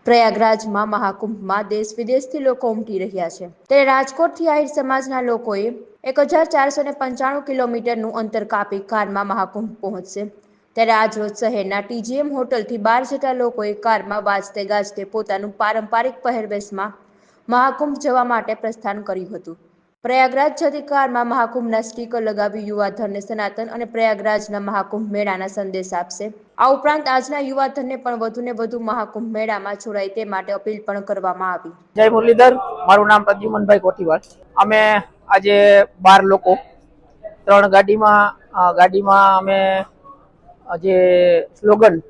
પ્રયાગરાજમાં મહાકુંભમાં દેશ વિદેશથી લોકો ઉમટી રહ્યા છે ત્યારે રાજકોટથી આહિર સમાજના લોકોએ 1495 કિલોમીટરનું અંતર કાપી કારમાં મહાકુંભ પહોંચશે ત્યારે આજરોજ શહેરના TGM હોટલથી 12 જેટલા લોકોએ કારમાં વાજતે ગાજતે પોતાનું પારંપરિક પહેરવેશમાં મહાકુંભ જવા માટે પ્રસ્થાન કર્યું હતું। પ્રયાગરાજ જતી કારમાં મહાકુંભના સ્ટીકર લગાવી યુવાધનને સનાતન અને પ્રયાગરાજના મહાકુંભ મેળાના સંદેશ આપશે। આ ઉપરાંત આજના યુવાધનને પણ વધુને વધુ મહાકુંભ મેળામાં જોડાય તે માટે અપીલ પણ કરવામાં આવી। જય મુરલીધર, મારું નામ પ્રદ્યુમનભાઈ કોઠીવાલ। અમે આજે 12 લોકો 3 ગાડીમાં અમે જે સ્લોગન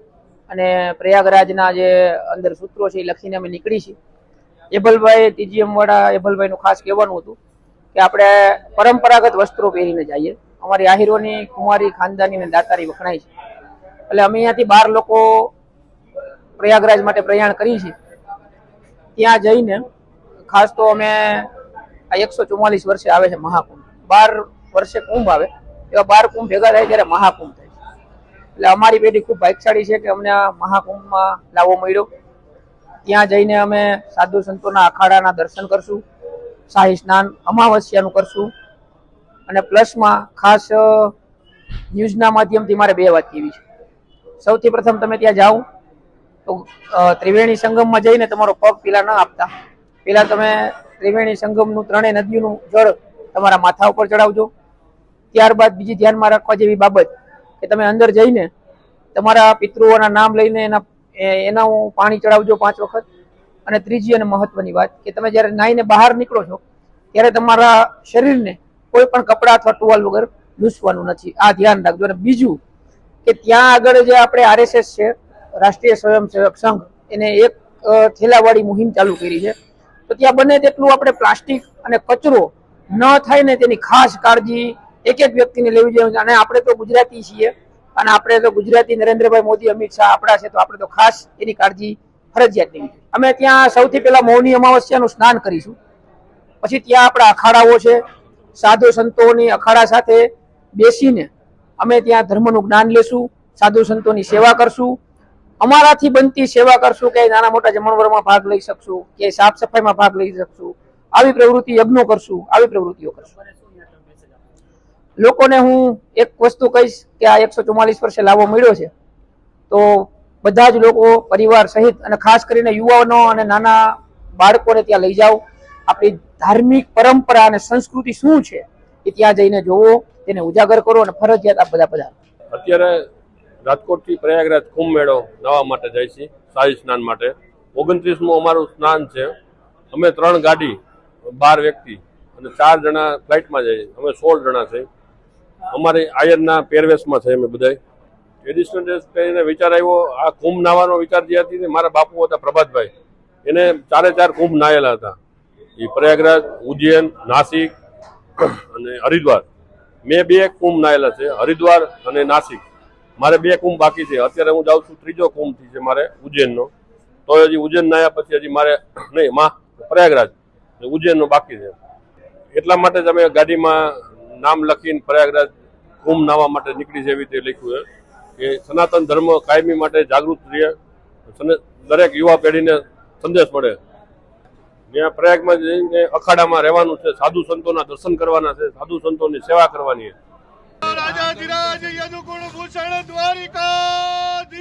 અને પ્રયાગરાજના જે અંદર સૂત્રો છે એ લખીને અમે નીકળી છીએ। એભલભાઈ TGM વાળા એભલભાઈનું ખાસ કહેવાનું હતું કે આપણે પરંપરાગત વસ્ત્રો પહેરીને જઈએ। અમારી આહિરોની કુંવારી ખાનદાની અને દાતારી વખણાય છે એટલે અમે અહીંયાથી 12 લોકો પ્રયાગરાજ માટે પ્રયાણ કરી છે। ત્યાં જઈને ખાસ તો અમે આ 144 વર્ષે આવે છે મહાકુંભ, 12 વર્ષે કુંભ આવે એવા 12 કુંભ ભેગા થાય ત્યારે મહાકુંભ થાય છે। એટલે અમારી પેઢી ખૂબ ભાગ્યશાળી છે કે અમને આ મહાકુંભમાં લાવો મળ્યો। ત્યાં જઈને અમે સાધુ સંતોના અખાડાના દર્શન કરશું, શાહી સ્નાન અમાવસ્યાનું કરશું અને પ્લસમાં ખાસ ન્યૂઝના માધ્યમથી મારે 2 વાત કહેવી છે। સૌથી પ્રથમ તમે ત્યાં જાઓ તો ત્રિવેણી સંગમમાં જઈને તમારો પગ પેલા ન આપતા, પેલા તમે ત્રિવેણી સંગમનું 3 નદીઓનું જળ તમારા માથા ઉપર ચડાવજો। ત્યારબાદ બીજી ધ્યાનમાં રાખવા જેવી બાબત કે તમે અંદર જઈને તમારા પિતૃઓના નામ લઈને એના પાણી ચડાવજો 5 વખત। અને ત્રીજી અને મહત્વની વાત કે તમે જ્યારે નાહીને બહાર નીકળો છો ત્યારે તમારા શરીરને કોઈ પણ કપડા અથવા ટુવાલ વગર લૂછવાનું નથી, આ ધ્યાન રાખજો। અને બીજું કે ત્યાં આગળ જે આપણે RSS છે, રાષ્ટ્રીય સ્વયંસેવક સંઘ, એને એક થેલાવાળી મુહિમ ચાલુ કરી છે। તો ત્યાં બને તેટલું આપણે પ્લાસ્ટિક અને કચરો ન થાય ને તેની ખાસ કાળજી એક વ્યક્તિને લેવી જોઈએ। અને આપણે તો ગુજરાતી છીએ અને આપણે તો ગુજરાતી નરેન્દ્રભાઈ મોદી, અમિત શાહ આપણા છે તો આપણે તો ખાસ એની કાળજી ફરજિયાત લેવી જોઈએ। અમે ત્યાં સૌથી પહેલા મૌની અમાવસ્યાનું સ્નાન કરીશું, પછી ત્યાં આપણા અખાડાઓ છે, સાધુ સંતોની અખાડા સાથે બેસીને અમે ત્યાં ધર્મનું જ્ઞાન લેશું, સાધુ સંતોની સેવા કરશું, અમારાથી બનતી સેવા કરશું કે નાના મોટા જમણવારમાં ભાગ લઈ શકશું, કે સાફ સફાઈમાં ભાગ લઈ શકશું, આવી પ્રવૃત્તિ યજ્ઞો કરશું, આવી પ્રવૃત્તિઓ કરશું। લોકોને હું એક વસ્તુ કહીશ કે આ 144 વર્ષે લાવો મળ્યો છે તો બધા જ લોકો પરિવાર સહિત અને ખાસ કરીને યુવાનો અને નાના બાળકોને ત્યાં લઈ જાઓ। આપણી ધાર્મિક પરંપરા અને સંસ્કૃતિ શું છે એ ત્યાં જઈને જોવો, તેને ઉજાગર કરો અને ફરજિયાત આ બધા અત્યારે રાજકોટથી પ્રયાગરાજ કુંભ મેળો નવા માટે જાય છે, શાહી સ્નાન માટે 29મું અમારું સ્નાન છે। અમે 3 ગાડી 12 વ્યક્તિ અને 4 જણા ફ્લાઇટમાં જઈએ, અમે 16 જણા છે। અમારી આયરના પહેરવેશમાં છે અમે બધા ટ્રેડિશનલ ડ્રેસ પહેરીને વિચાર આવ્યો। આ કુંભ નાવાનો વિચાર જે હતી ને મારા બાપુ હતા પ્રભાતભાઈ, એને 4 કુંભ નાયેલા હતા, એ પ્રયાગરાજ, ઉજ્જૈન, નાસિક અને હરિદ્વાર। મેં 2 કુંભ નાયેલા છે, હરિદ્વાર અને નાસિક। મારે 2 કુંભ બાકી છે। અત્યારે હું જાઉં છું 3જો કુંભ છે મારે ઉજ્જૈનનો, તો હજી ઉજ્જૈન નાયા પછી હજી મારે નહીં પ્રયાગરાજ ઉજ્જૈનનો બાકી છે। એટલા માટે જ અમે ગાડીમાં નામ લખીને પ્રયાગરાજ કુંભ નાવા માટે નીકળી છે, એવી રીતે લખ્યું છે કે સનાતન ધર્મ કાયમી માટે જાગૃત રહે, દરેક યુવા પેઢીને સંદેશ મળે। ત્યાં પ્રયાગમાં જઈને અખાડામાં રહેવાનું છે, સાધુ સંતોના દર્શન કરવાના છે, સાધુ સંતોની સેવા કરવાની છે। રાજાધિરાજ યદુકુળ ભૂષણ દ્વારિકાધીશ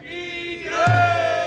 કી જય।